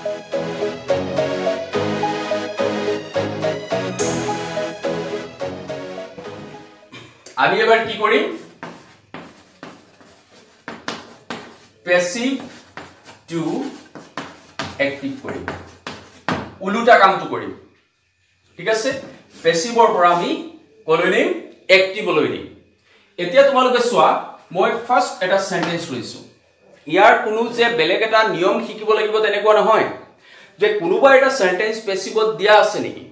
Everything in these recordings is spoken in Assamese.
আমি এবাৰ কি কৰি প্যাসিভ টু অ্যাক্টিভ কৰি উলুটা কামটো কৰি ঠিক আছে প্যাসিভৰ পৰা আমি কলৈ নিম অ্যাক্টিভলৈ নিম এতিয়া তোমালোকে চোৱা মই ফাৰ্স্ট এটা সেন্টেন্স লৈছো ইয়াৰ কোনো যে বেলেগ এটা নিয়ম শিকিব লাগিব তেনেকুৱা নহয় যে কোনোবা এটা সেন্টেন্স প্যাসিভত দিয়া আছে নেকি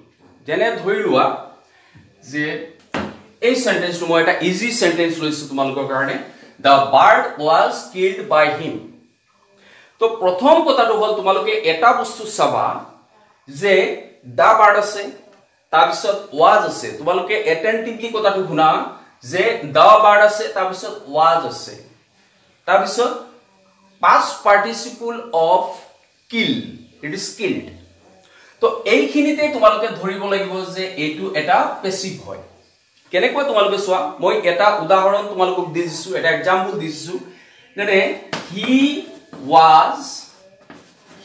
যেনে ধৰি লোৱা যে এই সেন্টেন্সটো মই এটা ইজি সেন্টেন্স লৈছো তোমালোকৰ কাৰণে the bird was killed by him তো প্ৰথম কথাটো হল তোমালোকে এটা বস্তু চাবা যে the bird আছে তাৰ পিছত was আছে তোমালোকে attentively কথাটো শুনা যে the bird আছে তাৰ পিছত was আছে তাৰ পিছত past participle of kill it is killed তো এইখিনিতে তোমালোকে ধৰিব লাগিব যে এটো এটা প্যাসিভ হয় কেনেকৈ তোমালোকে চোৱা মই এটা উদাহৰণ তোমালোকক দিছো এটা एग्जांपल দিছো মানে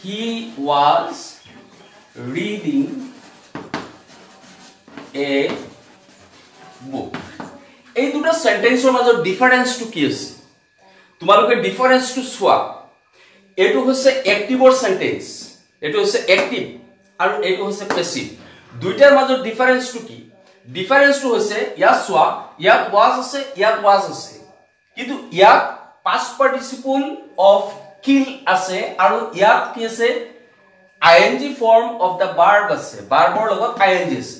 he was reading a book এই দুটা সেন্টেন্সৰ মাজৰ ডিফাৰেন্সটো কি আছে তোমালোকে ডিফাৰেন্সটো চোৱা এটো হৈছে অ্যাক্টিভৰ সেন্টেন্স এটো হৈছে অ্যাক্টিভ আৰু এটো হৈছে প্যাসিভ দুইটাৰ মাজৰ ডিফাৰেন্সটো কি ডিফারেন্স টু হৈছে ইয়াত সোয়া ইয়াত was আছে কিন্তু ইয়াত past participle of kill আছে আৰু ইয়াত কি আছে ing form of the verb আছে ভাৰ্বৰ লগত ing আছে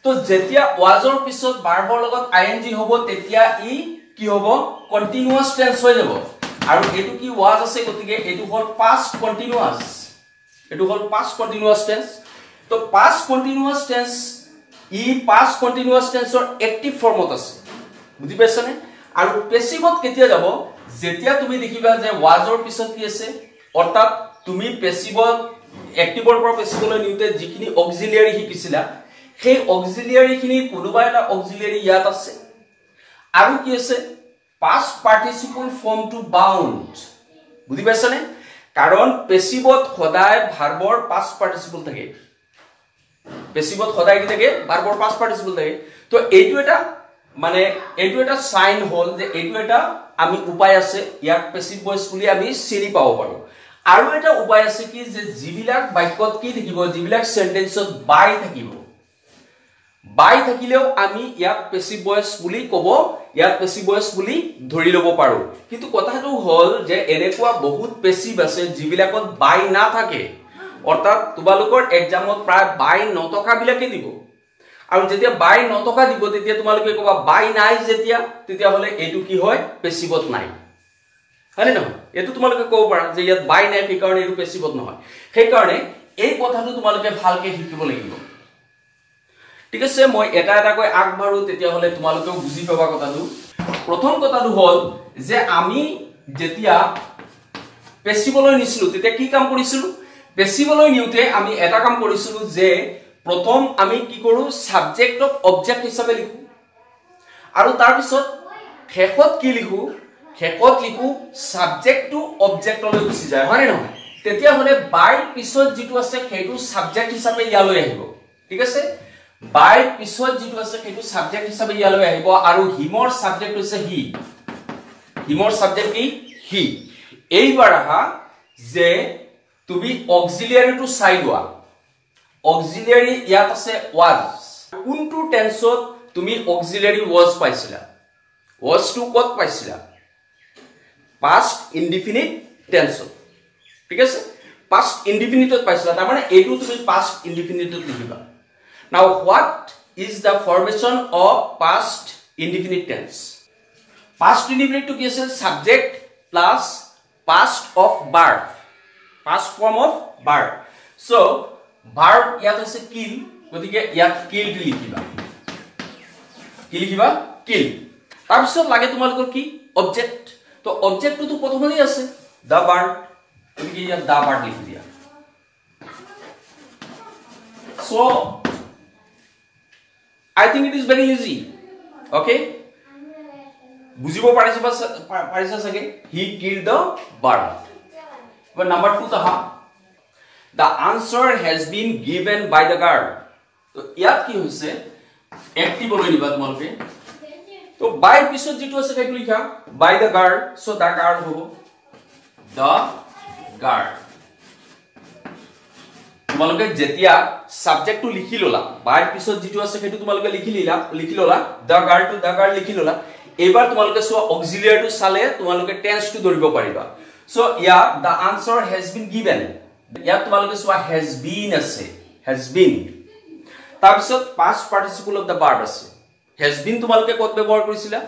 তো যেতিয়া was ৰ পিছত ভাৰ্বৰ লগত ing হ'ব তেতিয়া ই কি হ'ব কন্টিনিউয়াস টেন্স হৈ যাব আৰু এটো কি was আছে গতিকে এটো হল past continuous টেন্স তো past continuous tense E past continuous tense or active form আছে বুজি পাইছানে আৰু প্যাসিভত কেতিয়া যাব যেতিয়া তুমি দেখিবা যে was ৰ পিছত কি আছে অৰ্থাৎ তুমি প্যাসিভত অ্যাক্টিভৰ পৰা প্যাসিভলৈ নিউতে যিখিনি অক্সিলিয়াৰি শিকিছিলা সেই অক্সিলিয়াৰি খিনি কোনোবা এটা অক্সিলিয়াৰি ইয়াত আছে আৰু কি আছে past participle form to bound বুজি পাইছানে কাৰণ প্যাসিভত সদায় ভাৰ্বৰ past participle থাকে প্যাসিভত সদায় কি থাকে ভাৰ্বৰ past participle থাকে তো এইটো এটা মানে এইটো এটা সাইন হল যে এইটো এটা আমি উপায় আছে ইয়াক প্যাসিভ ভয়েস বুলি আমি চিনি পাব পাৰো আৰু এটা উপায় আছে কি যে জিবিলাক বাক্যত কি থাকিব জিবিলাক সেন্টেন্সত বাই থাকিলেও আমি ইয়াক প্যাসিভ ভয়েস বুলি কব ইয়াক প্যাসিভ ভয়েস বুলি ধৰি লব পাৰো কিন্তু কথাটো হল যে এনেকুৱা বহুত প্যাসিভ আছে জিবিলাকত বাই না থাকে অৰ্থাৎ তোমালোকৰ এক্সামত প্ৰায় বাই নটকা বিলাকে দিব আৰু যেতিয়া বাই নটকা দিব তেতিয়া তোমালোকে কবা বাই নাই তেতিয়া হলে এটো কি হয় প্যাসিভত নাই হয়নে নহয় এটো তোমালোকে কব পাৰা যে ইয়াত বাই নাই কি কাৰণে এটো প্যাসিভত নহয় সেই কাৰণে এই কথাটো তোমালোকে ভালকে শিকিব লাগিব ঠিক আছে মই এটা কৈ আগবাৰো তেতিয়া হলে তোমালোকেও বুজি পাবা কথাটো প্ৰথম কথাটো হল যে আমি যেতিয়া প্যাসিভলৈ নিছিলো তেতিয়া কি কাম কৰিছিলো প্যাসিভলৈ নিউতে আমি এটা কাম কৰিছিলো যে প্ৰথম আমি কি কৰো সাবজেক্ট অফ অবজেক্ট হিচাপে লিখো আৰু তাৰ পিছত শেষত কি লিখো সাবজেক্ট টু অবজেক্টলৈ গুচি যায় হয় নহয় তেতিয়া হলে বাই পিছত যেটো আছে সেইটো সাবজেক্ট হিচাপে ইয়ালৈ আহিব ঠিক আছে বাই পিছত যেটো আছে সেইটো সাবজেক্ট হিচাপে ইয়ালৈ আহিব আৰু হিমৰ সাবজেক্ট হৈছে হিমৰ সাবজেক্ট কি হি এইবাৰ আহা যে তুমি অক্সিলিয়াৰি টু চাই লোৱা অক্সিলিয়াৰি ইয়াত আছে was কোনটো টেন্সত তুমি অক্সিলিয়াৰি was পাইছিলা was টু কত পাইছিলা past indefinite টেন্সত ঠিক আছে past indefinite পাইছিলা তাৰ মানে এইটো তুমি past indefinite লিখিবা now what is the formation of past indefinite tense past indefinite to কি আছে subject plus past of verb past form of verb so verb ইয়াত আছে kill গতিকে ইয়াত killed লিখিবা kill তাৰপিছত লাগে তোমালোকৰ কি object তো object তো প্ৰথমতেই আছে the bird গতিকে ইয়াত the bird লিখি দিয়া so I think it is very easy okay বুজিব পাৰিছা সগে he killed the bird but number 2 তাহা The answer has been given by the guard. তো ইয়াত কি হৈছে একটিভ লৈ নিবা তোমালোকে তো বাই পিছত যেটো আছে সেইটো লিখা by the guard so the guard হ'ব the guard তোমালোকে যেতিয়া সাবজেক্টটো লিখি ললা বাই পিছত যেটো আছে সেইটো তোমালোকে লিখি ললা the guard to the guard লিখি ললা এবাৰ তোমালোকে সো অক্সিলিয়াৰি টু চালে তোমালোকে টেন্স টু ধৰিব পাৰিবা so yeah the answer has been given ইয়াত তোমালোকে সো has been আছে has been তাৰ পিছত past participle of the verb আছে has been তোমালোকে কত ব্যৱহাৰ কৰিছিলা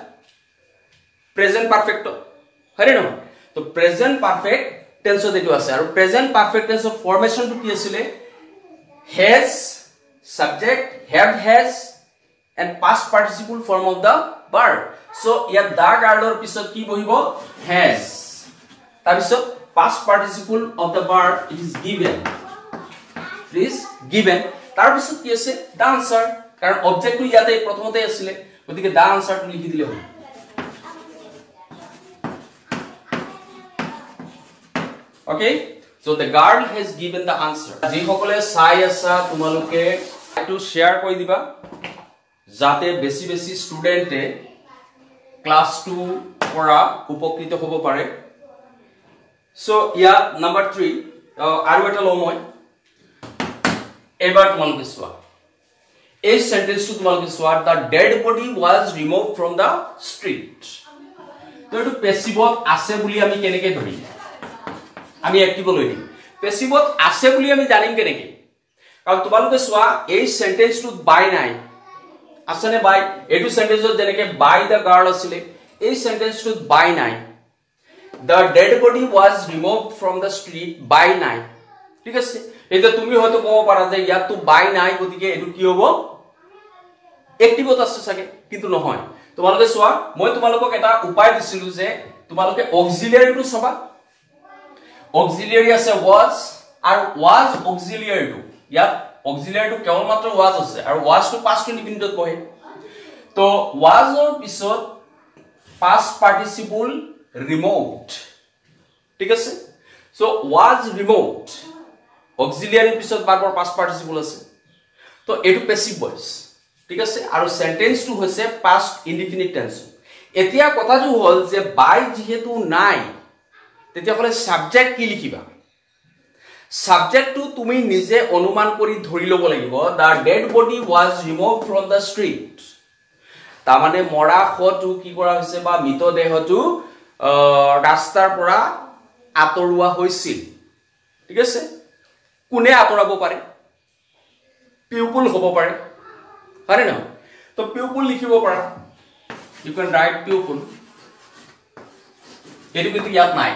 present perfect হয়নে নহয় তো present perfect tense যেটো আছে আৰু present perfect tense of formation টো কি আছিল has subject have has and past participle form of the verb so ইয়াত the guardৰ পিছত কি বহিব has তাৰ পিছত past participle of the verb it is given তাৰ পিছত কি আছে the answer কাৰণ অবজেক্ট টো ইয়াতে প্ৰথমতে আছিল গতিকে the answer টো লিখি দিলে হ'ব okay so the guard has given the answer ji hokole sai asa tumaloke to share koi diba jate besi student e class 2 pora upokrito hobo pare so yeah number 3 aru eta lo moi ebar tumaloke swa a sentence to tumaloke swa the dead body was removed from the street to etu passive ase buli ami keneke dhori আমি অ্যাক্টিভ লৈ দিম পেসিভত আছে বুলি আমি জানিম কেনেকে কাৰণ তোমালোকে সোৱা এই সেন্টেন্সটো বাই নাই আসনে বাই এটু সেন্টেন্সত যেনেকে বাই দা গার্ল আছিল এই সেন্টেন্সটো বাই নাই the dead body was removed from the street by নাই ঠিক আছে এটা তুমি হয়তো কব পাৰা যে ইয়াত তো বাই নাই গতিকে এটু কি হ'ব অ্যাক্টিভত আছে সাকে কিন্তু নহয় তোমালোকে সোৱা মই তোমালোকক এটা উপায় দিছিলো যে তোমালোকে অক্সিলিয়াৰি টু সবা auxiliary ase was and was auxiliary to ya auxiliary to kewal matra was ase and was to past indefinite kohe to was or pisot past participle removed ঠিক আছে so was removed auxiliary pisot barbar past participle ase to etu passive voice ঠিক আছে আৰু sentence to hoise past indefinite tense etia kotha ju hol je by jehetu nai তেতিয়া হলে সাবজেক্ট কি লিখিবা সাবজেক্ট টু তুমি নিজে অনুমান কৰি ধৰি লব লাগিব the dead body was removed from the street তা মানে মৰা খটো কি কৰা হৈছে বা মৃতদেহটো ৰাস্তাৰ পৰা আতৰুৱা হৈছিল ঠিক আছে কোনে আতৰাব পাৰে পিউপল হ'ব পাৰে হয়নে নহয় তো পিউপল লিখিব পাৰা ইউ ক্যান রাইট পিউপল এটো কিন্তু ইয়াত নাই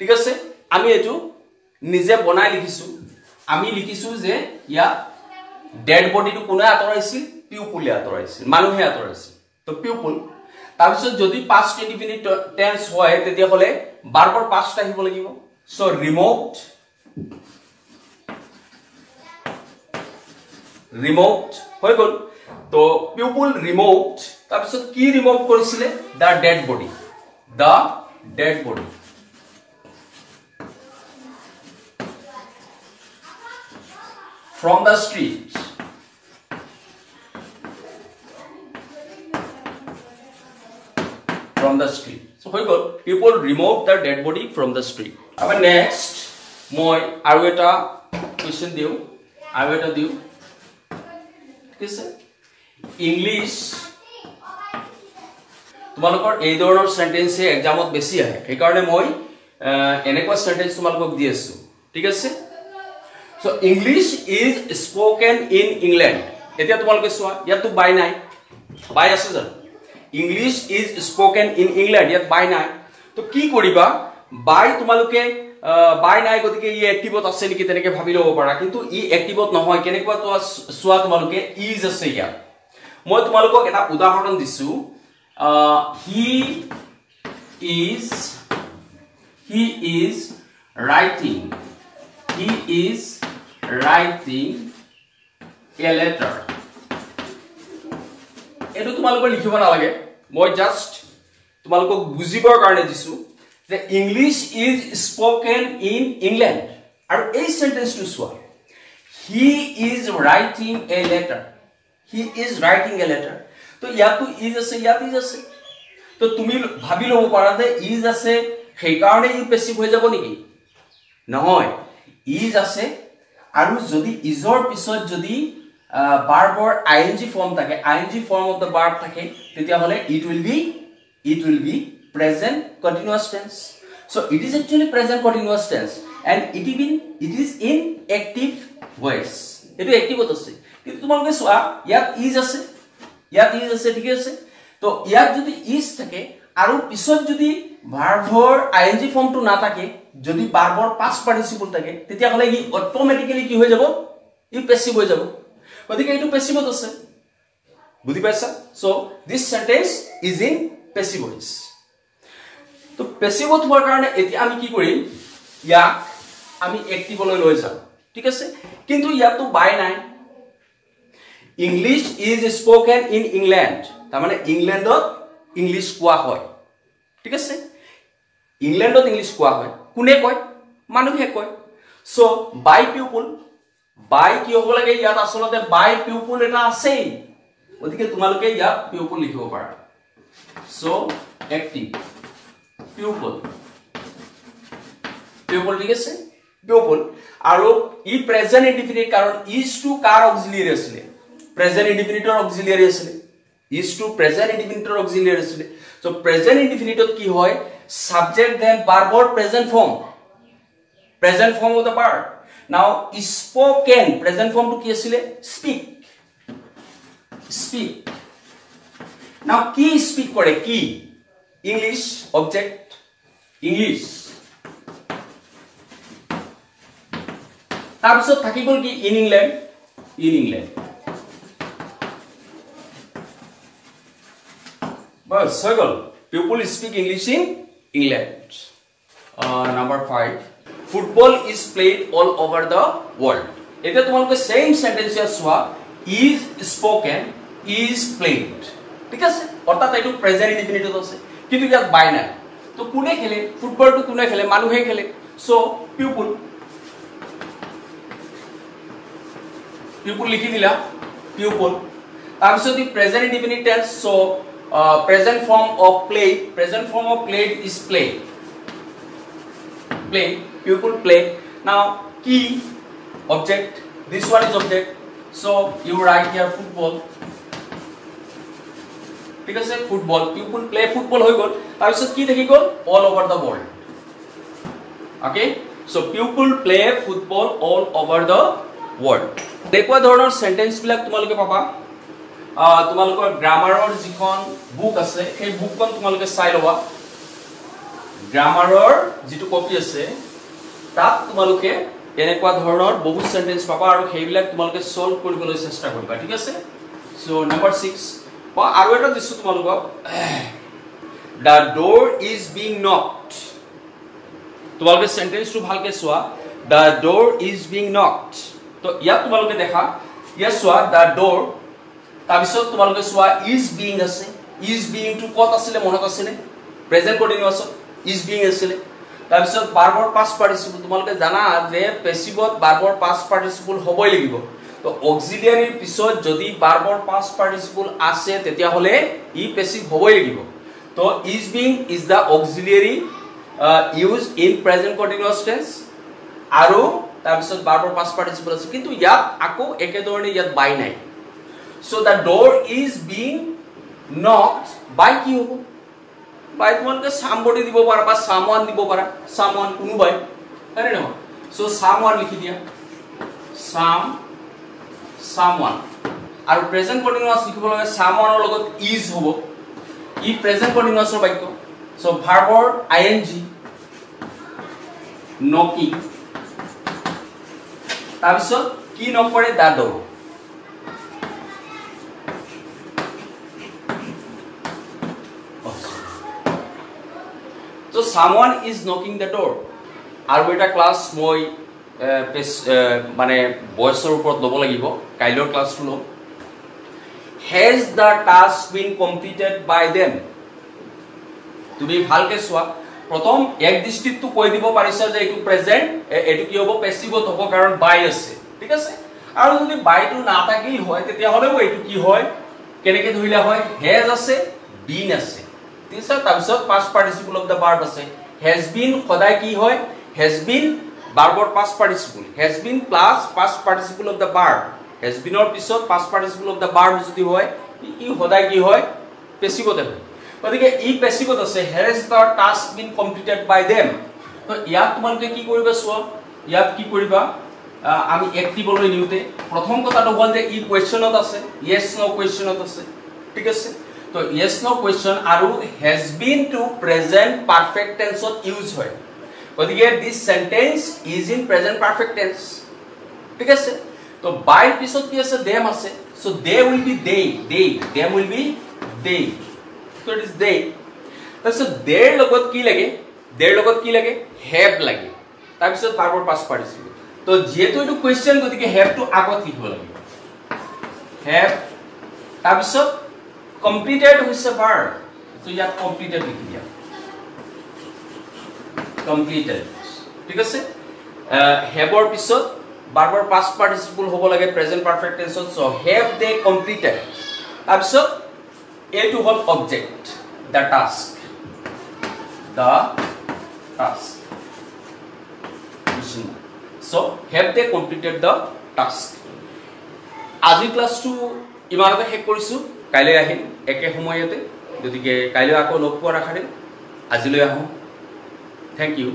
ঠিক আছে আমি এটো নিজে বনাই লিখিছো আমি লিখিছো যে ইয়া ডেড বডি টু কোনে আতৰাইছিল পিউপলে আতৰাইছিল মানুহে আতৰাইছিল তো পিউপল তাৰ পিছত যদি পাস্ট ইনডিফিনিট টেন্স হয় তেতিয়া হলে বাৰবাৰ পাস্ট আহিব লাগিব সো ৰিমুভড হৈ গল তো পিউপল ৰিমুভড তাৰ পিছত কি ৰিমুভ কৰিছিলে the dead body from the street so hoy gol people removed the dead body from the street aber next moi aru eta question diu this english তোমালোকৰ এই ধৰণৰ সেন্টেন্স এক্সামত বেছি আহে এই কাৰণে মই এনেকুৱা সেন্টেন্স তোমালোকক দি আছো ঠিক আছে so english is spoken in england এতিয়া তোমালোকে সোৱা ইয়াত তো বাই নাই বাই আছে জান english is spoken in england ইয়াত বাই নাই তো কি কৰিবা বাই তোমালোকে বাই নাই গতিকে ই অ্যাক্টিভত আছে নেকি তেনেকে ভাবি লব পাৰা কিন্তু ই অ্যাক্টিভত নহয় কেনেকুৱা তো সোৱা তোমালোকে ইজ আছে ইয়াত মই তোমালোকক এটা উদাহৰণ দিছো he is writing a letter etu tumalok likhiba na lage moi just tumalok bujibor karone disu the english is spoken in england আৰু এই সেন্টেন্সটো চোৱা he is writing a letter he is writing a letter তো ইয়াতো is আছে ইয়াত is আছে তো তুমি ভাবি লব পাৰা যে is আছে সেই কাৰণে ই পেসিভ হৈ যাব নেকি নহয় is আছে আৰু যদি isৰ পিছত যদি ভাৰ্বৰ ing form থাকে ing form of the verb থাকে তেতিয়া হলে it will be present continuous tense so it is actually present continuous tense and it is in active voice এটো active আছে কিন্তু তোমালোকে চোৱা ইয়াত is আছে ঠিক আছে তো ইয়াত যদি is থাকে আৰু পিছত যদি ভাৰ্বৰ ing form টো না থাকে যদি ভাৰ্বৰ past participle থাকে তেতিয়া হলে ই অটোমেটিক্যালি কি হৈ যাব ই পেসিভ হৈ যাব গতিকে এটো পেসিভত আছে বুজি পাইছা so this sentence is in passive voice তো পেসিভত হোৱাৰ কাৰণে এতিয়া আমি কি কৰিম ইয়াক আমি এক্টিভলৈ লৈ যাম ঠিক আছে কিন্তু ইয়াতো বাই নাই English is spoken in England তাৰ মানে ইংল্যান্ডত ইংলিশ কোৱা হয় ঠিক আছে ইংল্যান্ডত ইংলিশ কোৱা হয় কোনে কয় মানুহে কয় সো বাই পিপল বাই কি হ'ব লাগে ইয়াত আসলতে বাই পিপল এটা আছে গতিকে তোমালোকে ইয়াত পিপল লিখিব পাৰা সো এক্টিভ পিপল ঠিক আছে পিপল আৰু ই প্ৰেজেন্ট ইনডিফিনিট কাৰণ ইজ টু কাৰ অক্সিলিয়াৰি আছিল প্ৰেজেন্ট ইনডিফিনিটৰ অক্সিলিয়াৰি আছিল ইজ টু প্ৰেজেন্ট ইনডিফিনিটৰ অক্সিলিয়াৰি আছিল সো প্ৰেজেন্ট ইনডিফিনিটত কি হয় সাবজেক্ট দেন ভাৰ্বৰ present form of the verb now spoken present form to ki asile speak now ki speak kore ki english object english tar bisot thaki gol ki in england bas sagol people speak english in england number 5 football is played all over the world eta tumalke same sentence aswa is spoken is played ঠিক আছে অর্থাৎ এটো প্রেজেন্ট ইনডিফিনিট আছে কিন্তু ইয়াত বাই নাই তো কোনে খেলে ফুটবল তো কোনে খেলে মানুহে খেলে সো পিপল লিখি দিলা পিপল তাৰপিছত the present indefinite tense so present form of played is played people play now key object this one is object so you write here football because say football people play football hoy gol tar bisot ki thaki gol all over the world okay so people play football all over the world dekwa dhoroner sentence bilak tumaloke papa tumaloker grammar or jikhon book ase ei book kon tumaloke sai loba গ্ৰামাৰৰ যেটো কপি আছে তাত তোমালোকে এনেকুৱা ধৰণৰ বহুত সেন্টেন্স পাবা আৰু সেইবিলাক তোমালোকে সলভ কৰিবলৈ চেষ্টা কৰিবা ঠিক আছে সো নম্বৰ 6 আৰু এটা দিছো তোমালোকক the door is being knocked তোমালোকে সেন্টেন্সটো ভালকে চোৱা the door is being knocked তো ইয়াত তোমালোকে দেখা ইয়া চোৱা the door তাৰপিছত তোমালোকে চোৱা is being আছে is being to কত আছিল মনত আছিল present continuous is being asile তাৰপিছত ভাৰ্বৰ past participle তোমালোকে জানা যে পেসিভত ভাৰ্বৰ past participle হবই লাগিব তো অক্সিলিয়াৰিৰ পিছত যদি ভাৰ্বৰ past participle আছে তেতিয়া হলে ই পেসিভ হবই লাগিব তো is being is the auxiliary used in present continuous tense আৰু তাৰপিছত ভাৰ্বৰ past participle আছে কিন্তু ইয়াত আকৌ একে ধৰণে ইয়াত বাই নাই so the door is being knocked by কি হ'ব by তোমালোকে somebody দিব পাৰা বা someone দিব পাৰা someone কোনোবাই আৰে ন সো someone লিখি দিয়া someone আৰু প্ৰেজেন্ট কন্টিনিউয়াস লিখিব লাগে someone ৰ লগত is হ'ব ই প্ৰেজেন্ট কন্টিনিউয়াস ৰ বাক্য সো ভাৰ্বৰ ing knocking তাৰপিছত কি নকৰে the door so someone is knocking the door আৰু এটা ক্লাস মই মানে ভয়েসৰ ওপৰত লব লাগিব কাইলৰ ক্লাসটো ল has the task been completed by them তুমি ভালকে সোৱা প্ৰথম এক দৃষ্টিটো কৈ দিব পাৰিছা যে এটো প্ৰেজেন্ট এটো কি হ'ব পেছিভত হ'ব কাৰণ বাই আছে ঠিক আছে আৰু যদি বাইটো না থাকিল হয় তেতিয়া হলেও এটো কি হয় কেনেকে ধৰিলা হয় হেজ আছে বিন আছে ঠিক আছে তাৰপিছত past participle of the verb আছে has been সদায় কি হয় has been ভাৰ্বৰ past participle has been plus past participle of the verb has been or পিছত past participle of the verb যদি হয় ই সদায় কি হয় পেছিভতে হয় গতিকে ই পেছিভত আছে has the task been completed by them তো ইয়াত তোমালোকে কি কৰিবা চোৱা ইয়াত কি কৰিবা আমি একটিভ লৈ নিউতে প্ৰথম কথাটো হ'ল যে ই কোৱেশ্চনত আছে yes no কোৱেশ্চনত আছে ঠিক আছে তো yes no কোৱেশ্চন আৰু has been to present perfect tense to use হয় গতিকে this sentence is in present perfect tense ঠিক আছে তো by পিছত কি আছে them আছে so they will be them will be they so it is they so their লগত কি লাগে have লাগে তাৰপিছত ভাৰ্বৰ past participle তো যেহেতু এটো কোৱেশ্চন গতিকে have to আগত লিখিব লাগিব have তাৰপিছত completed হৈছে verb তো ইয়াত completed লিখি দিয়া completed ঠিক আছে have or পিছত ভাৰ্বৰ past participle হ'ব লাগে present perfect tense so have they completed তাৰপিছত এটো হ'ল object the task so have they completed the task আজি ক্লাসটো ইমানতে শেষ কৰিছো কাইলৈ আহিম একে সময়তে গতিকে কাইলৈ আকৌ লগ পোৱাৰ আশাৰে আজিলৈ আহো থ্যাংক ইউ